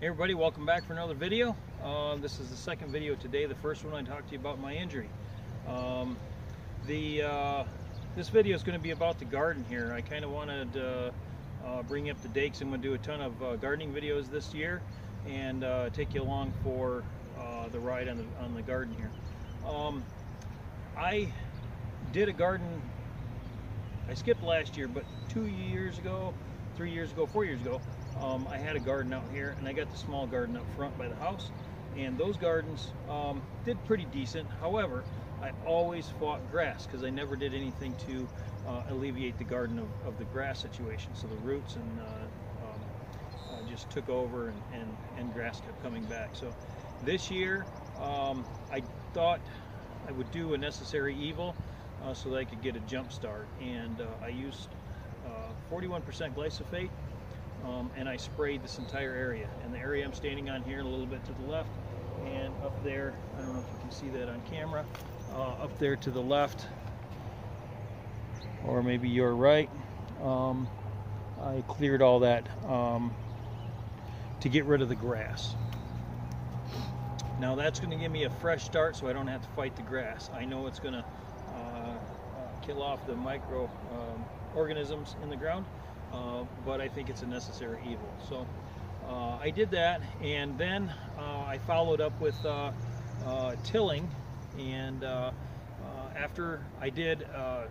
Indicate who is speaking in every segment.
Speaker 1: Hey everybody, welcome back for another video. This is the second video today. The first one I talked to you about my injury. This video is going to be about the garden here. I kind of wanted to bring you up to date because I'm going to do a ton of gardening videos this year and take you along for the ride on the garden here. I did a garden, I skipped last year, but 2 years ago, 3 years ago, 4 years ago, I had a garden out here, and I got the small garden up front by the house, and those gardens did pretty decent. However, I always fought grass because I never did anything to alleviate the garden of the grass situation. So the roots and just took over, and grass kept coming back. So this year I thought I would do a necessary evil so that I could get a jump start, and I used 41% glyphosate. And I sprayed this entire area, and the area I'm standing on here, a little bit to the left, and up there, I don't know if you can see that on camera, up there to the left, or maybe you're right, I cleared all that to get rid of the grass. Now that's going to give me a fresh start so I don't have to fight the grass. I know it's going to kill off the micro organisms in the ground, but I think it's a necessary evil. So I did that, and then I followed up with tilling, and after I did a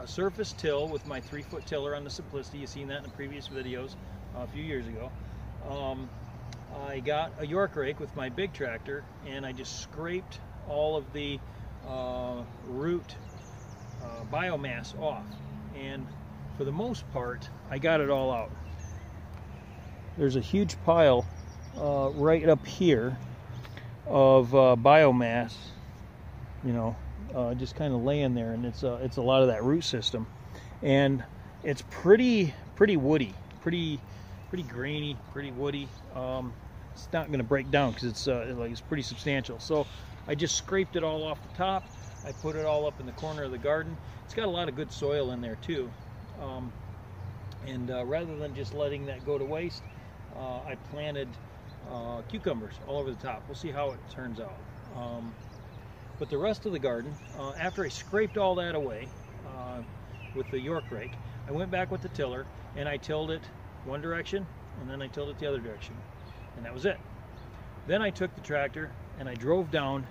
Speaker 1: surface till with my 3-foot tiller on the Simplicity, you've seen that in the previous videos a few years ago, I got a York rake with my big tractor, and I just scraped all of the root biomass off, and for the most part, I got it all out. There's a huge pile right up here of biomass, you know, just kind of laying there, and it's a lot of that root system, and it's pretty woody, pretty grainy, pretty woody. It's not going to break down because it's pretty substantial. So I just scraped it all off the top. I put it all up in the corner of the garden. It's got a lot of good soil in there too. Rather than just letting that go to waste, I planted cucumbers all over the top. We'll see how it turns out. But the rest of the garden, after I scraped all that away with the York rake, I went back with the tiller and I tilled it one direction, and then I tilled it the other direction, and that was it. Then I took the tractor and I drove down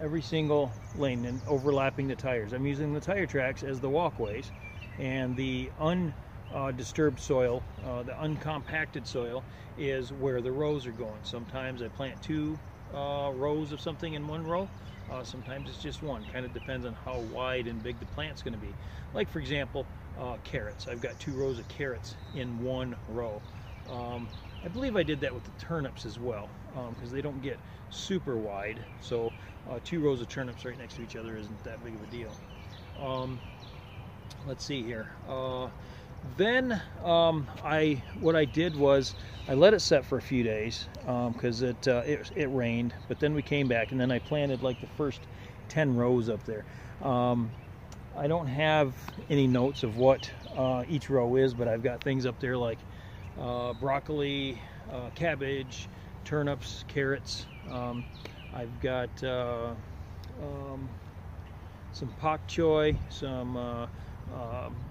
Speaker 1: every single lane and overlapping the tires. I'm using the tire tracks as the walkways, and the undisturbed soil, the uncompacted soil, is where the rows are going. Sometimes I plant 2 rows of something in one row. Sometimes it's just one. Kind of depends on how wide and big the plant's going to be. Like for example, carrots. I've got 2 rows of carrots in one row. I believe I did that with the turnips as well, because they don't get super wide. So 2 rows of turnips right next to each other isn't that big of a deal. Let's see here. Then what I did was I let it set for a few days because it rained, but then we came back, and then I planted like the first 10 rows up there. I don't have any notes of what each row is, but I've got things up there like broccoli, cabbage, turnips, carrots. I've got some pak choy, some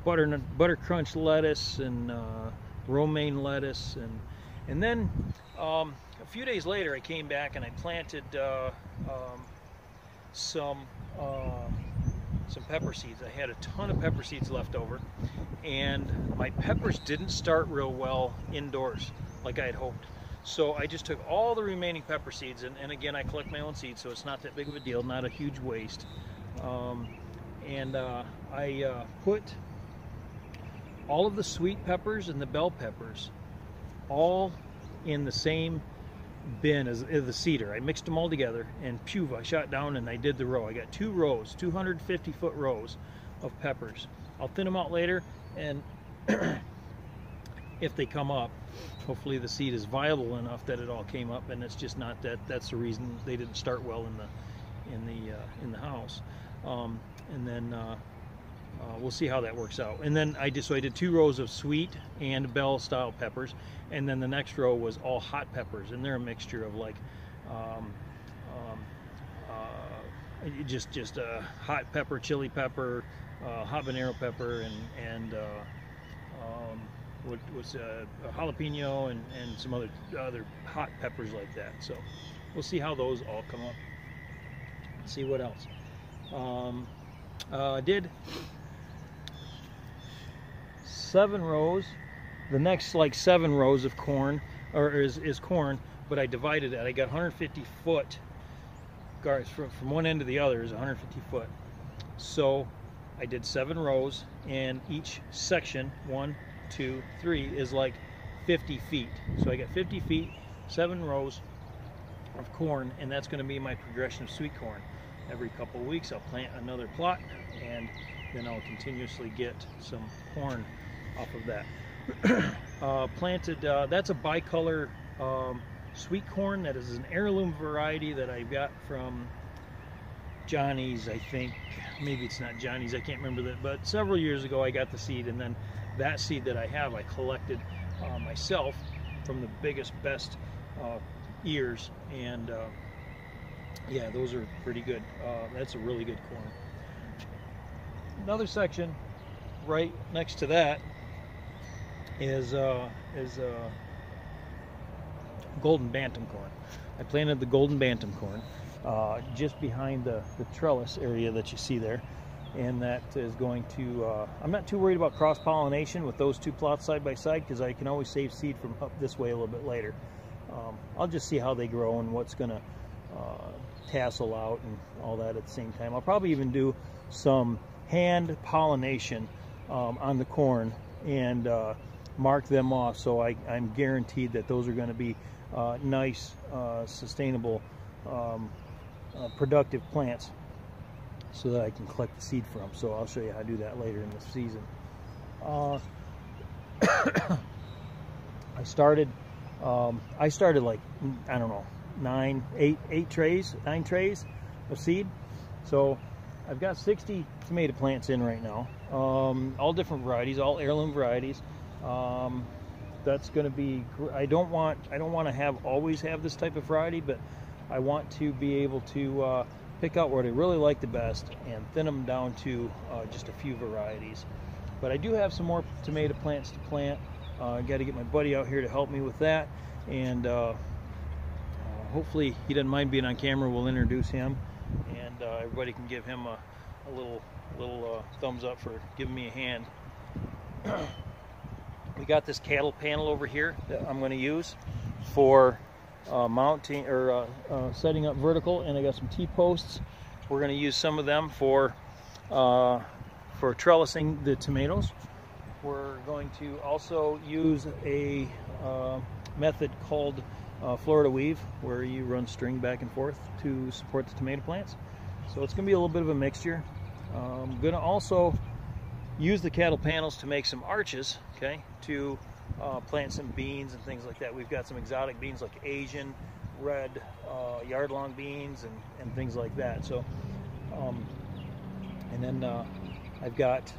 Speaker 1: butter crunch lettuce, and romaine lettuce, and then a few days later I came back and I planted some pepper seeds. I had a ton of pepper seeds left over, and my peppers didn't start real well indoors like I had hoped. So I just took all the remaining pepper seeds, and again, I collect my own seeds, so it's not that big of a deal, not a huge waste. I put all of the sweet peppers and the bell peppers all in the same bin as the cedar. I mixed them all together, and phew, I shot down and I did the row. I got 2 rows, 250-foot rows of peppers. I'll thin them out later, and if they come up, hopefully the seed is viable enough that it all came up, and it's just not that's the reason they didn't start well in the house. And then we'll see how that works out. And then I did 2 rows of sweet and bell style peppers, and then the next row was all hot peppers, and they're a mixture of like just hot pepper, chili pepper, habanero pepper, and what was a jalapeno and some other hot peppers like that. So we'll see how those all come up. Let's see what else. I did 7 rows. The next like 7 rows of corn, or is corn, but I divided it. I got 150 foot guards from one end to the other is 150 foot. So I did 7 rows, and each section, 1, 2, 3, is like 50 feet. So I got 50 feet, 7 rows of corn, and that's going to be my progression of sweet corn. Every couple of weeks I'll plant another plot, and then I'll continuously get some corn off of that. Planted, that's a bicolor sweet corn. That is an heirloom variety that I got from Johnny's, I think. Maybe it's not Johnny's, I can't remember that, but several years ago I got the seed, and then that seed that I have I collected myself from the biggest, best ears, and yeah, those are pretty good. That's a really good corn. Another section right next to that is golden bantam corn. I planted the golden bantam corn just behind the trellis area that you see there, and that is going to, I'm not too worried about cross-pollination with those 2 plots side by side, because I can always save seed from up this way a little bit later. I'll just see how they grow and what's going to tassel out and all that at the same time. I'll probably even do some hand pollination on the corn and mark them off, so I'm guaranteed that those are going to be nice, sustainable, productive plants, so that I can collect the seed from. So I'll show you how to do that later in the season. I started like, I don't know, 9 trays of seed. So I've got 60 tomato plants in right now, all different varieties, all heirloom varieties. That's going to be, I don't want to always have this type of variety, but I want to be able to pick out what I really like the best and thin them down to just a few varieties. But I do have some more tomato plants to plant. I got to get my buddy out here to help me with that, and hopefully he doesn't mind being on camera. We'll introduce him, and everybody can give him a little thumbs up for giving me a hand. We got this cattle panel over here that I'm going to use for mounting or setting up vertical, and I got some T-posts. We're going to use some of them for trellising the tomatoes. We're going to also use a method called Florida weave, where you run string back and forth to support the tomato plants. So it's going to be a little bit of a mixture. I'm going to also use the cattle panels to make some arches, okay, to plant some beans and things like that. We've got some exotic beans like Asian, red, yard-long beans and things like that. So, and then I've got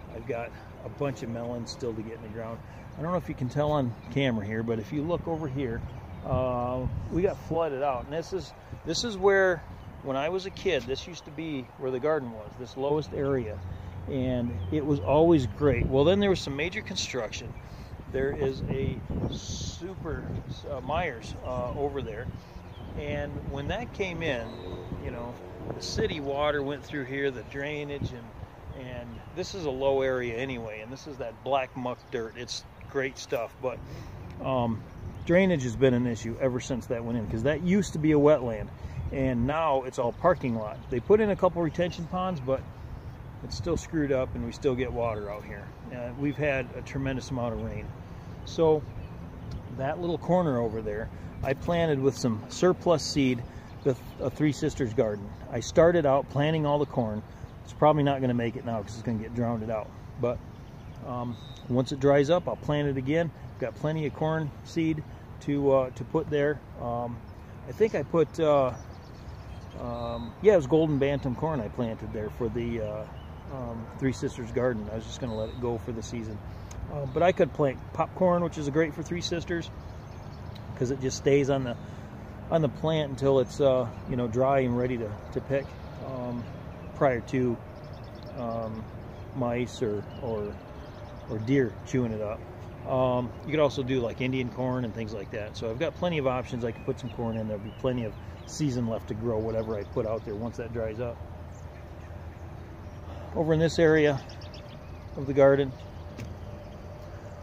Speaker 1: a bunch of melons still to get in the ground. I don't know if you can tell on camera here, but if you look over here, we got flooded out, and this is where, when I was a kid, this used to be where the garden was, this lowest area, and it was always great. Well, then there was some major construction. There is a super Myers over there, and when that came in, you know, the city water went through here, the drainage, and this is a low area anyway, and this is that black muck dirt. It's great stuff, but drainage has been an issue ever since that went in, because that used to be a wetland, and now it's all parking lot. They put in a couple retention ponds, but it's still screwed up, and we still get water out here. We've had a tremendous amount of rain. So that little corner over there, I planted with some surplus seed with a Three Sisters garden. I started out planting all the corn. It's probably not going to make it now because it's going to get drowned out. But once it dries up, I'll plant it again. I've got plenty of corn seed to put there. I think I put, yeah, it was golden bantam corn I planted there for the Three Sisters garden. I was just going to let it go for the season. But I could plant popcorn, which is great for Three Sisters, because it just stays on the plant until it's you know, dry and ready to pick, prior to mice or deer chewing it up. You could also do like Indian corn and things like that. So I've got plenty of options. I can put some corn in. There'll be plenty of season left to grow whatever I put out there once that dries up. Over in this area of the garden,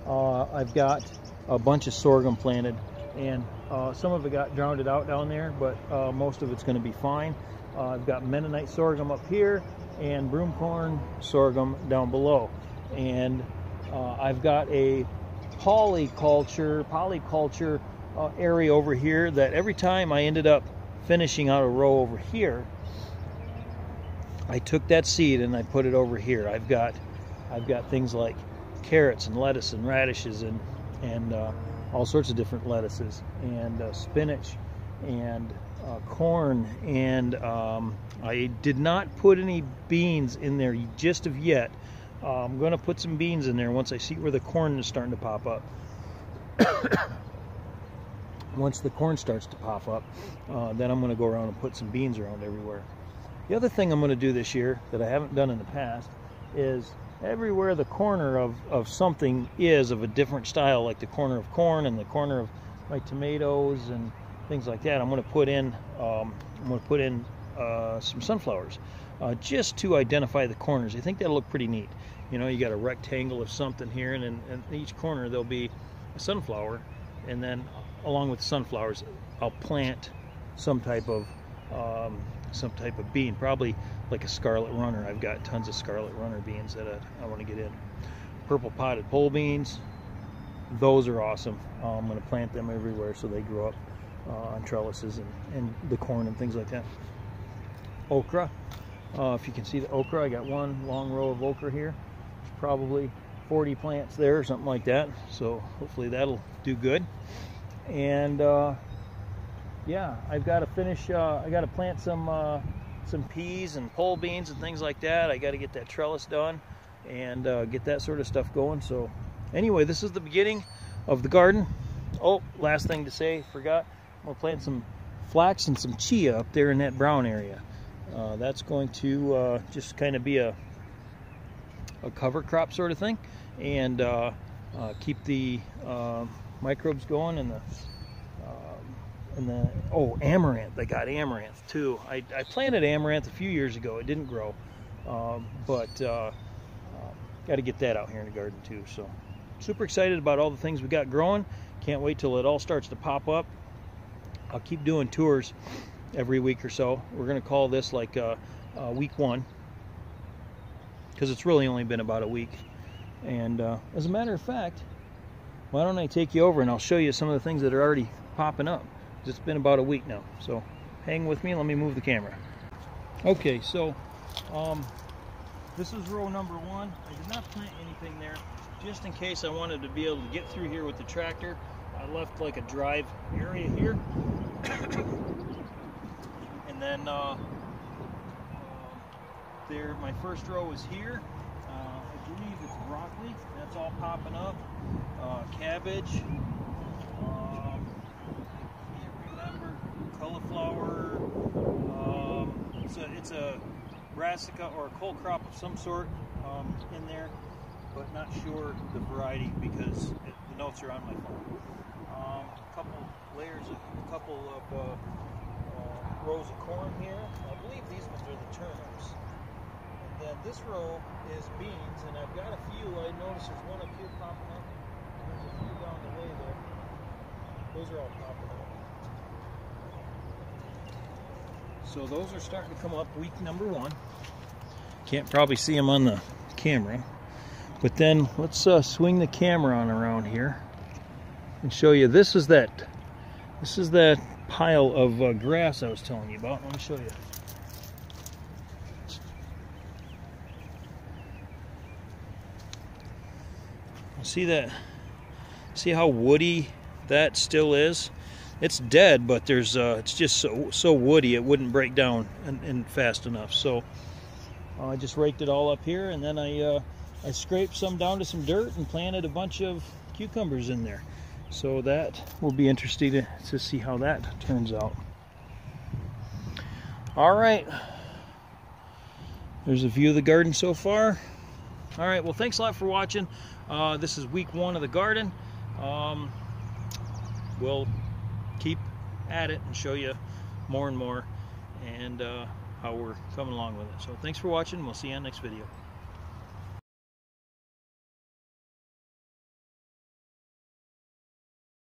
Speaker 1: I've got a bunch of sorghum planted, and some of it got drowned out down there, but most of it's going to be fine. I've got Mennonite sorghum up here and broomcorn sorghum down below, and I've got a polyculture area over here that every time I ended up finishing out a row over here, I took that seed and I put it over here. I've got things like carrots and lettuce and radishes and all sorts of different lettuces, and spinach and corn, and I did not put any beans in there just of yet. I'm going to put some beans in there once I see where the corn is starting to pop up. Once the corn starts to pop up, then I'm going to go around and put some beans around everywhere. The other thing I'm going to do this year that I haven't done in the past is everywhere the corner of something is of a different style, like the corner of corn and the corner of my tomatoes and things like that, I'm going to put in some sunflowers, just to identify the corners. I think that'll look pretty neat. You know, you got a rectangle of something here, and in each corner there'll be a sunflower, and then along with the sunflowers I'll plant some type of bean, probably like a scarlet runner. I've got tons of scarlet runner beans that I want to get in. Purple potted pole beans, those are awesome. I'm going to plant them everywhere so they grow up on trellises, and the corn and things like that. Okra, if you can see the okra, I got one long row of okra here. There's probably 40 plants there or something like that, so hopefully that'll do good. And yeah, I've got to finish, I got to plant some peas and pole beans and things like that. I got to get that trellis done and get that sort of stuff going. So anyway, this is the beginning of the garden. Oh, last thing to say, forgot, I'm going to plant some flax and some chia up there in that brown area. That's going to just kind of be a cover crop sort of thing, and keep the microbes going, and the oh, amaranth. I got amaranth too. I planted amaranth a few years ago. It didn't grow, but got to get that out here in the garden too. So super excited about all the things we got growing. Can't wait till it all starts to pop up. I'll keep doing tours every week or so. We're going to call this like week 1, because it's really only been about a week. And as a matter of fact, why don't I take you over and I'll show you some of the things that are already popping up. It's been about a week now, so hang with me. Let me move the camera. Okay, so this is row number 1. I did not plant anything there, just in case I wanted to be able to get through here with the tractor. I left like a drive area here. And then there, my first row is here. I believe it's broccoli. That's all popping up. Cabbage. I can't remember. Cauliflower. It's a brassica or a cole crop of some sort in there, but not sure the variety because the notes are on my phone. A couple of rows of corn here. I believe these ones are the turnips. And then this row is beans, and I've got a few. I noticed there's one up here popping up. There's a few down the way there. Those are all popping up. So those are starting to come up, week number 1. Can't probably see them on the camera. But then let's swing the camera on around here and show you. This is that pile of grass I was telling you about. Let me show you. See that? See how woody that still is? It's dead, but there's it's just so woody it wouldn't break down and fast enough. So I just raked it all up here, and then I scraped some down to some dirt and planted a bunch of cucumbers in there. So that will be interesting to see how that turns out. All right, there's a view of the garden so far. All right, well, thanks a lot for watching. This is week 1 of the garden. We'll keep at it and show you more and more, and how we're coming along with it. So thanks for watching. We'll see you on the next video.